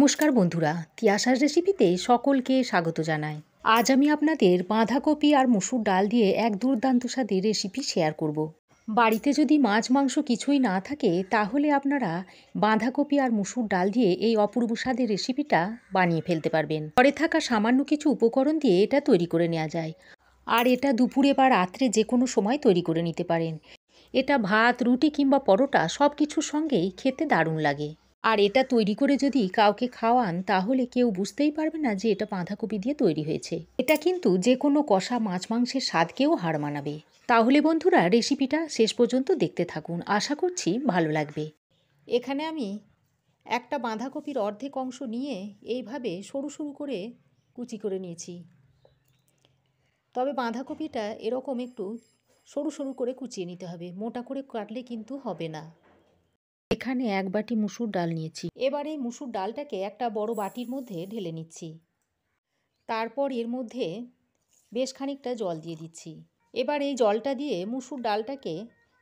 নমস্কার বন্ধুরা, তিয়াশার রেসিপিতে সকলকে স্বাগত জানাই। আজ আমি আপনাদের বাঁধাকপি আর মসুর ডাল দিয়ে এক দুর্দান্ত স্বাদের রেসিপি শেয়ার করব। বাড়িতে যদি মাছ মাংস কিছুই না থাকে তাহলে আপনারা বাঁধাকপি আর মসুর ডাল দিয়ে এই অপূর্ব স্বাদের রেসিপিটা বানিয়ে ফেলতে পারবেন। ঘরে থাকা সামান্য কিছু উপকরণ দিয়ে এটা তৈরি করে নেওয়া যায়, আর এটা দুপুরে বা রাত্রে যে কোনো সময় তৈরি করে নিতে পারেন। এটা ভাত, রুটি কিংবা পরোটা সব কিছুর সঙ্গেই খেতে দারুণ লাগে। আর এটা তৈরি করে যদি কাউকে খাওয়ান তাহলে কেউ বুঝতেই পারবে না যে এটা বাঁধাকপি দিয়ে তৈরি হয়েছে। এটা কিন্তু যে কোনো কষা মাছ মাংসের স্বাদকেও হার মানাবে। তাহলে বন্ধুরা রেসিপিটা শেষ পর্যন্ত দেখতে থাকুন, আশা করছি ভালো লাগবে। এখানে আমি একটা বাঁধাকপির অর্ধেক অংশ নিয়ে এইভাবে সরু সরু করে কুচি করে নিয়েছি। তবে বাঁধাকপিটা এরকম একটু সরু সরু করে কুচিয়ে নিতে হবে, মোটা করে কাটলে কিন্তু হবে না। এখানে এক বাটি মুসুর ডাল নিয়েছি। এবার এই মুসুর ডালটাকে একটা বড় বাটির মধ্যে ঢেলে নিচ্ছি। তারপর এর মধ্যে বেশ খানিকটা জল দিয়ে দিচ্ছি। এবার এই জলটা দিয়ে মুসুর ডালটাকে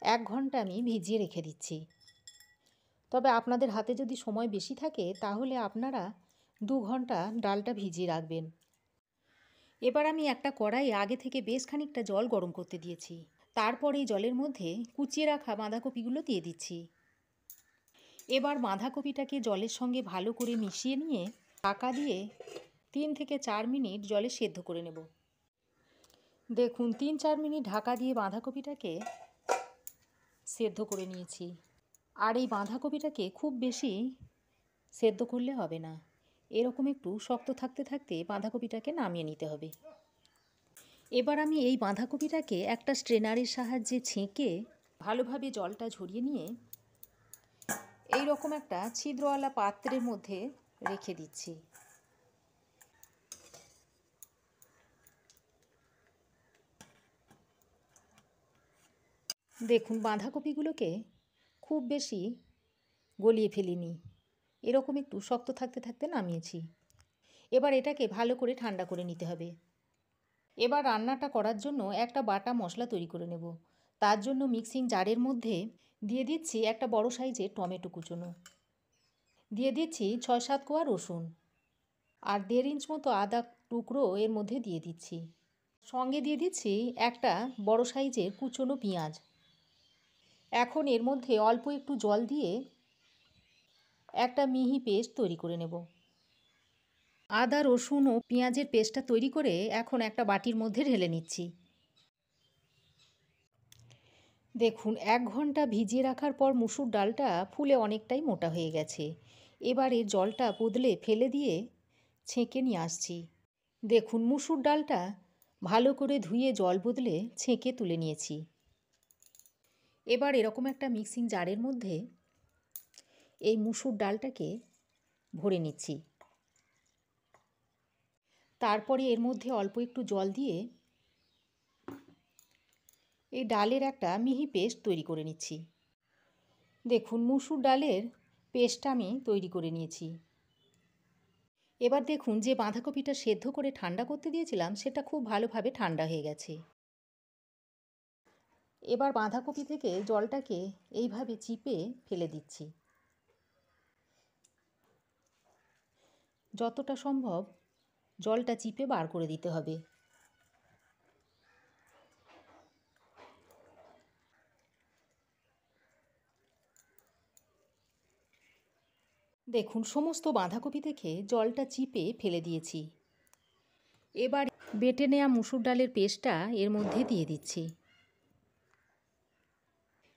1 ঘন্টা আমি ভিজিয়ে রেখে দিচ্ছি। তবে আপনাদের হাতে যদি সময় বেশি থাকে তাহলে আপনারা 2 ঘন্টা ডালটা ভিজিয়ে রাখবেন। এবার আমি একটা কড়াইয়ে আগে থেকে বেশ খানিকটা জল গরম করতে দিয়েছি। তারপর এই জলের মধ্যে কুচিয়ে রাখা বাঁধাকপিগুলো দিয়ে দিচ্ছি। এবার বাঁধাকপিটাকে জলের সঙ্গে ভালো করে মিশিয়ে নিয়ে ঢাকা দিয়ে 3 থেকে 4 মিনিট জলে সেদ্ধ করে নেব। দেখুন 3-4 মিনিট ঢাকা দিয়ে বাঁধাকপিটাকে সেদ্ধ করে নিয়েছি। আর এই বাঁধাকপিটাকে খুব বেশি সেদ্ধ করলে হবে না, এরকম একটু শক্ত থাকতে থাকতে বাঁধাকপিটাকে নামিয়ে নিতে হবে। এবার আমি এই বাঁধাকপিটাকে একটা স্ট্রেনারের সাহায্যে ছেঁকে ভালোভাবে জলটা ঝরিয়ে নিয়ে এই রকম একটা ছিদ্রওয়ালা পাত্রের মধ্যে রেখে দিচ্ছি। দেখুন বাঁধাকপিগুলোকে খুব বেশি গলিয়ে ফেলিনি, এরকম একটু শক্ত থাকতে থাকতে নামিয়েছি। এবার এটাকে ভালো করে ঠান্ডা করে নিতে হবে। এবার রান্নাটা করার জন্য একটা বাটা মশলা তৈরি করে নেব। তার জন্য মিক্সিং জারের মধ্যে দিয়ে দিচ্ছি একটা বড় সাইজের টমেটো কুচোনো, দিয়ে দিচ্ছি 6-7 কোয়া রসুন, আর 1.5 ইঞ্চ মতো আদা টুকরো এর মধ্যে দিয়ে দিচ্ছি। সঙ্গে দিয়ে দিচ্ছি একটা বড় সাইজের কুচোনো পেঁয়াজ। এখন এর মধ্যে অল্প একটু জল দিয়ে একটা মিহি পেস্ট তৈরি করে নেব। আদা, রসুন ও পেঁয়াজের পেস্টটা তৈরি করে এখন একটা বাটির মধ্যে ঢেলে নিচ্ছি। দেখুন 1 ঘন্টা ভিজিয়ে রাখার পর মুসুর ডালটা ফুলে অনেকটাই মোটা হয়ে গেছে। এবারে জলটা বদলে ফেলে দিয়ে ছেঁকে নিয়ে আসছি। দেখুন মুসুর ডালটা ভালো করে ধুয়ে জল বদলে ছেঁকে তুলে নিয়েছি। এবার এরকম একটা মিক্সিং জারের মধ্যে এই মুসুর ডালটাকে ভরে নিচ্ছি। তারপরে এর মধ্যে অল্প একটু জল দিয়ে এই ডালের একটা মিহি পেস্ট তৈরি করে নিচ্ছি। দেখুন মুসুর ডালের পেস্টটা আমি তৈরি করে নিয়েছি। এবার দেখুন যে বাঁধাকপিটা সেদ্ধ করে ঠান্ডা করতে দিয়েছিলাম সেটা খুব ভালোভাবে ঠান্ডা হয়ে গেছে। এবার বাঁধাকপি থেকে জলটাকে এইভাবে চিপে ফেলে দিচ্ছি। যতটা সম্ভব জলটা চিপে বার করে দিতে হবে। দেখুন সমস্ত বাঁধাকপি থেকে জলটা চিপে ফেলে দিয়েছি। এবার বেটে নেওয়া মুসুর ডালের পেস্টটা এর মধ্যে দিয়ে দিচ্ছি।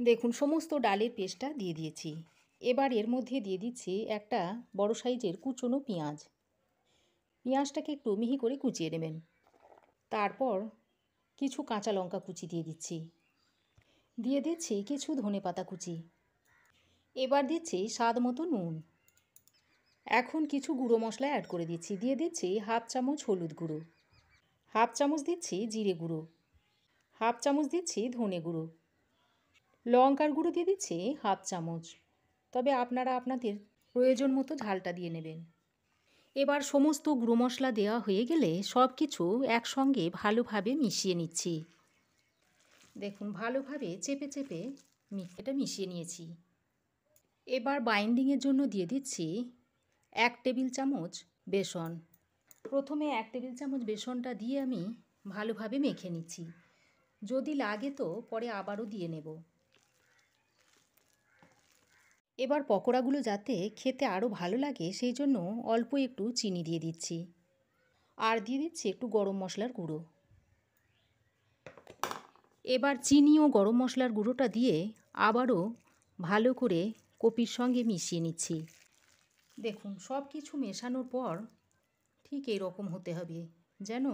দেখুন সমস্ত ডালের পেস্টটা দিয়ে দিয়েছি। এবার এর মধ্যে দিয়ে দিচ্ছি একটা বড় সাইজের কুচনো পেঁয়াজ। পেঁয়াজটাকে একটু মিহি করে কুচিয়ে নেবেন। তারপর কিছু কাঁচা লঙ্কা কুচি দিয়ে দিচ্ছি। দিয়ে দিচ্ছি কিছু ধনেপাতা কুচি। এবার দিচ্ছি স্বাদ মতো নুন। এখন কিছু গুঁড়ো মশলা অ্যাড করে দিচ্ছি। দিয়ে দিচ্ছি 1/2 চামচ হলুদ গুঁড়ো, 1/2 চামচ দিচ্ছি জিরে গুঁড়ো, 1/2 চামচ দিচ্ছি ধনে গুঁড়ো, লঙ্কার গুঁড়ো দিয়ে দিচ্ছি 1/2 চামচ। তবে আপনারা আপনাদের প্রয়োজন মতো ঝালটা দিয়ে নেবেন। এবার সমস্ত গুঁড়ো মশলা দেওয়া হয়ে গেলে সব কিছু একসঙ্গে ভালোভাবে মিশিয়ে নিচ্ছি। দেখুন ভালোভাবে চেপে চেপে এটা মিশিয়ে নিয়েছি। এবার বাইন্ডিংয়ের জন্য দিয়ে দিচ্ছি 1 টেবিল চামচ বেসন। প্রথমে 1 টেবিল চামচ বেসনটা দিয়ে আমি ভালোভাবে মেখে নিচ্ছি। যদি লাগে তো পরে আবারও দিয়ে নেব। এবার পকোড়াগুলো যাতে খেতে আরও ভালো লাগে সেই জন্য অল্প একটু চিনি দিয়ে দিচ্ছি। আর দিয়ে দিচ্ছি একটু গরম মশলার গুঁড়ো। এবার চিনি ও গরম মশলার গুঁড়োটা দিয়ে আবারও ভালো করে কপির সঙ্গে মিশিয়ে নিচ্ছি। দেখুন সব কিছু মেশানোর পর ঠিক এরকম হতে হবে, যেন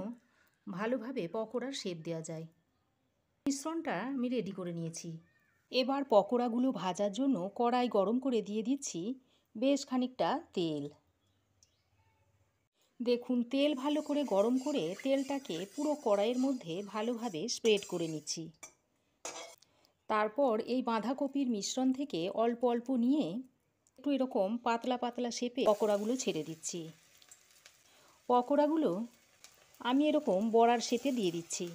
ভালোভাবে পকোড়ার শেপ দেওয়া যায়। মিশ্রণটা আমি রেডি করে নিয়েছি। এবার পকোড়াগুলো ভাজার জন্য কড়াই গরম করে দিয়ে দিচ্ছি বেশ খানিকটা তেল। দেখুন তেল ভালো করে গরম করে তেলটাকে পুরো কড়াইয়ের মধ্যে ভালোভাবে স্প্রেড করে নিচ্ছি। তারপর এই বাঁধাকপির মিশ্রণ থেকে অল্প অল্প নিয়ে একটু এরকম পাতলা পাতলা শেপে পকোড়াগুলো ছেড়ে দিচ্ছি। পকোড়াগুলো আমি এরকম বড়ার শেপে দিয়ে দিচ্ছি।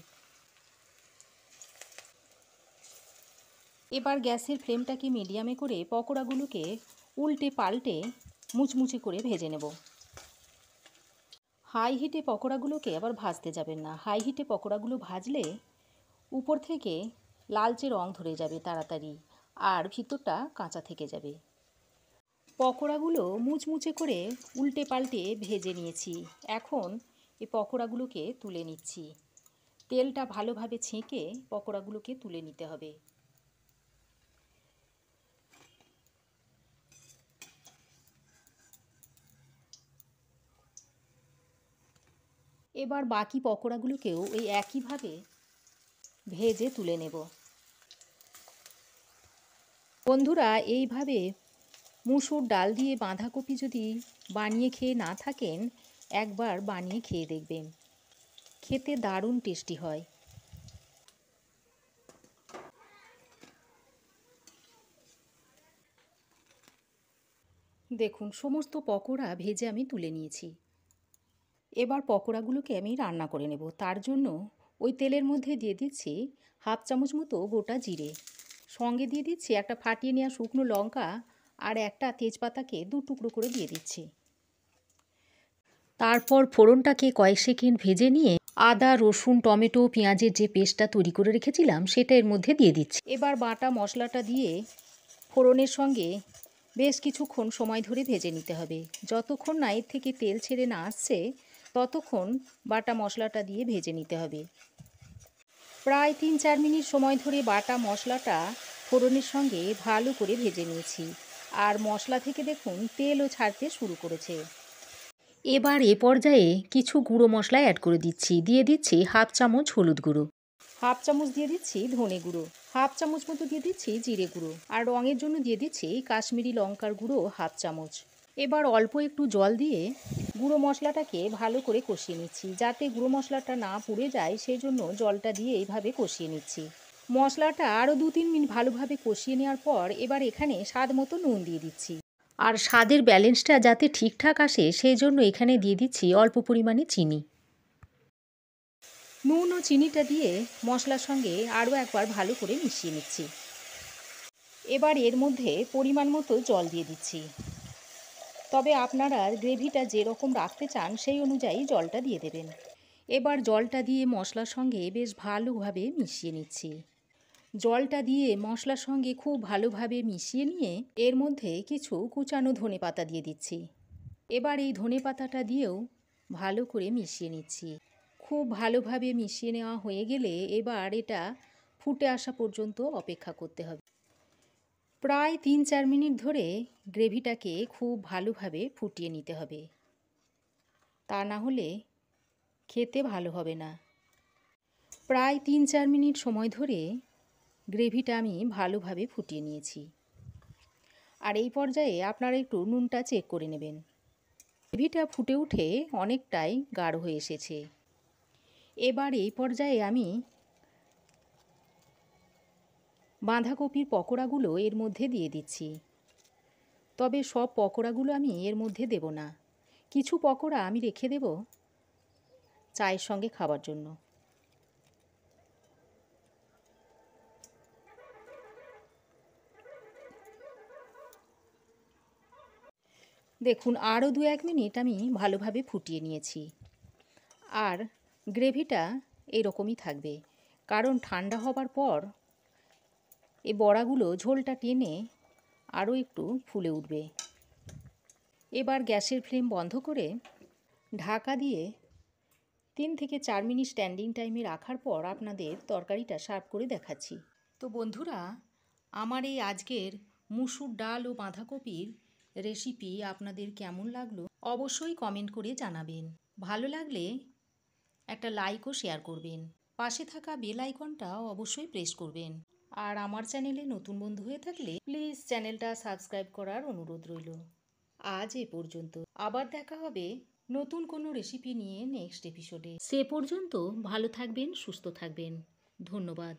এবার গ্যাসের ফ্লেমটাকে মিডিয়ামে করে পকোড়াগুলোকে উল্টে পাল্টে মুচমুচে করে ভেজে নেব। হাই হিটে পকোড়াগুলোকে আবার ভাজতে যাবেন না। হাই হিটে পকোড়াগুলো ভাজলে উপর থেকে লালচে রং ধরে যাবে তাড়াতাড়ি, আর ভিতরটা কাঁচা থেকে যাবে। পকোড়াগুলো মুচমুচে করে উল্টে পাল্টে ভেজে নিয়েছি। এখন এই পকোড়াগুলোকে তুলে নিচ্ছি। তেলটা ভালোভাবে ছেঁকে পকোড়াগুলোকে তুলে নিতে হবে। এবার বাকি পকোড়াগুলোকেও ওই একইভাবে ভেজে তুলে নেব। বন্ধুরা, এইভাবে মুসুর ডাল দিয়ে বাঁধাকপি যদি বানিয়ে খেয়ে না থাকেন, একবার বানিয়ে খেয়ে দেখবেন, খেতে দারুণ টেস্টি হয়। দেখুন সমস্ত পকোড়া ভেজে আমি তুলে নিয়েছি। এবার পকোড়াগুলোকে আমি রান্না করে নেব। তার জন্য ওই তেলের মধ্যে দিয়ে দিচ্ছি হাফ চামচ মতো গোটা জিরে, সঙ্গে দিয়ে দিচ্ছি একটা ফাটিয়ে নেওয়া শুকনো লঙ্কা আর একটা তেজপাতাকে 2 টুকরো করে দিয়ে দিচ্ছি। তারপর ফোড়নটাকে কয়েক সেকেন্ড ভেজে নিয়ে আদা, রসুন, টমেটো, পেঁয়াজের যে পেস্টটা তৈরি করে রেখেছিলাম সেটা এর মধ্যে দিয়ে দিচ্ছি। এবার বাটা মশলাটা দিয়ে ফোড়নের সঙ্গে বেশ কিছুক্ষণ সময় ধরে ভেজে নিতে হবে। যতক্ষণ না এর থেকে তেল ছেড়ে না আসছে ততক্ষণ বাটা মশলাটা দিয়ে ভেজে নিতে হবে। প্রায় 3-4 মিনিট সময় ধরে বাটা মশলাটা ফোড়নের সঙ্গে ভালো করে ভেজে নিয়েছি, আর মশলা থেকে দেখুন তেলও ছাড়তে শুরু করেছে। এবার এ পর্যায়ে কিছু গুঁড়ো মশলা অ্যাড করে দিচ্ছি। দিয়ে দিচ্ছি হাফ চামচ হলুদ গুঁড়ো, হাফ চামচ দিয়ে দিচ্ছি ধনে গুঁড়ো, হাফ চামচ মতো দিয়ে দিচ্ছি জিরে গুঁড়ো, আর রঙের জন্য দিয়ে দিচ্ছি কাশ্মীরি লঙ্কার গুঁড়ো হাফ চামচ। এবার অল্প একটু জল দিয়ে গুঁড়ো মশলাটাকে ভালো করে কষিয়ে নিচ্ছি। যাতে গুঁড়ো মশলাটা না পুড়ে যায় সেই জন্য জলটা দিয়ে এইভাবে কষিয়ে নিচ্ছি। মশলাটা আরও 2-3 মিনিট ভালোভাবে কষিয়ে নেওয়ার পর এবার এখানে স্বাদ মতো নুন দিয়ে দিচ্ছি। আর স্বাদের ব্যালেন্সটা যাতে ঠিকঠাক আসে সেই জন্য এখানে দিয়ে দিচ্ছি অল্প পরিমাণে চিনি। নুন ও চিনিটা দিয়ে মশলার সঙ্গে আরও একবার ভালো করে মিশিয়ে নিচ্ছি। এবার এর মধ্যে পরিমাণ মতো জল দিয়ে দিচ্ছি। তবে আপনারা গ্রেভিটা যেরকম রাখতে চান সেই অনুযায়ী জলটা দিয়ে দেবেন। এবার জলটা দিয়ে মশলার সঙ্গে বেশ ভালোভাবে মিশিয়ে নিচ্ছি। জলটা দিয়ে মশলার সঙ্গে খুব ভালোভাবে মিশিয়ে নিয়ে এর মধ্যে কিছু কুচানো ধনেপাতা দিয়ে দিচ্ছি। এবার এই ধনেপাতাটা দিয়েও ভালো করে মিশিয়ে নিচ্ছি। খুব ভালোভাবে মিশিয়ে নেওয়া হয়ে গেলে এবার এটা ফুটে আসা পর্যন্ত অপেক্ষা করতে হবে। প্রায় 3-4 মিনিট ধরে গ্রেভিটাকে খুব ভালোভাবে ফুটিয়ে নিতে হবে, তা না হলে খেতে ভালো হবে না। প্রায় 3-4 মিনিট সময় ধরে গ্রেভিটা আমি ভালোভাবে ফুটিয়ে নিয়েছি। আর এই পর্যায়ে আপনারা একটু নুনটা চেক করে নেবেন। গ্রেভিটা ফুটে উঠে অনেকটাই গাঢ় হয়ে এসেছে। এবার এই পর্যায়ে আমি বাঁধাকপির পকোড়াগুলো এর মধ্যে দিয়ে দিচ্ছি। তবে সব পকোড়াগুলো আমি এর মধ্যে দেব না। কিছু পকোড়া আমি রেখে দেব চায়ের সঙ্গে খাবার জন্য। দেখুন আরও 2-1 মিনিট আমি ভালোভাবে ফুটিয়ে নিয়েছি। আর গ্রেভিটা এরকমই থাকবে, কারণ ঠান্ডা হবার পর এই বড়াগুলো ঝোলটা টেনে আরও একটু ফুলে উঠবে। এবার গ্যাসের ফ্লেম বন্ধ করে ঢাকা দিয়ে 3 থেকে 4 মিনিট স্ট্যান্ডিং টাইমে রাখার পর আপনাদের তরকারিটা সার্ভ করে দেখাচ্ছি। তো বন্ধুরা, আমার এই আজকের মুসুর ডাল ও বাঁধাকপির রেসিপি আপনাদের কেমন লাগলো অবশ্যই কমেন্ট করে জানাবেন। ভালো লাগলে একটা লাইক ও শেয়ার করবেন। পাশে থাকা বেল আইকনটা অবশ্যই প্রেস করবেন। আর আমার চ্যানেলে নতুন বন্ধু হয়ে থাকলে প্লিজ চ্যানেলটা সাবস্ক্রাইব করার অনুরোধ রইল। আজ এ পর্যন্ত। আবার দেখা হবে নতুন কোনো রেসিপি নিয়ে নেক্সট এপিসোডে। সে পর্যন্ত ভালো থাকবেন, সুস্থ থাকবেন। ধন্যবাদ।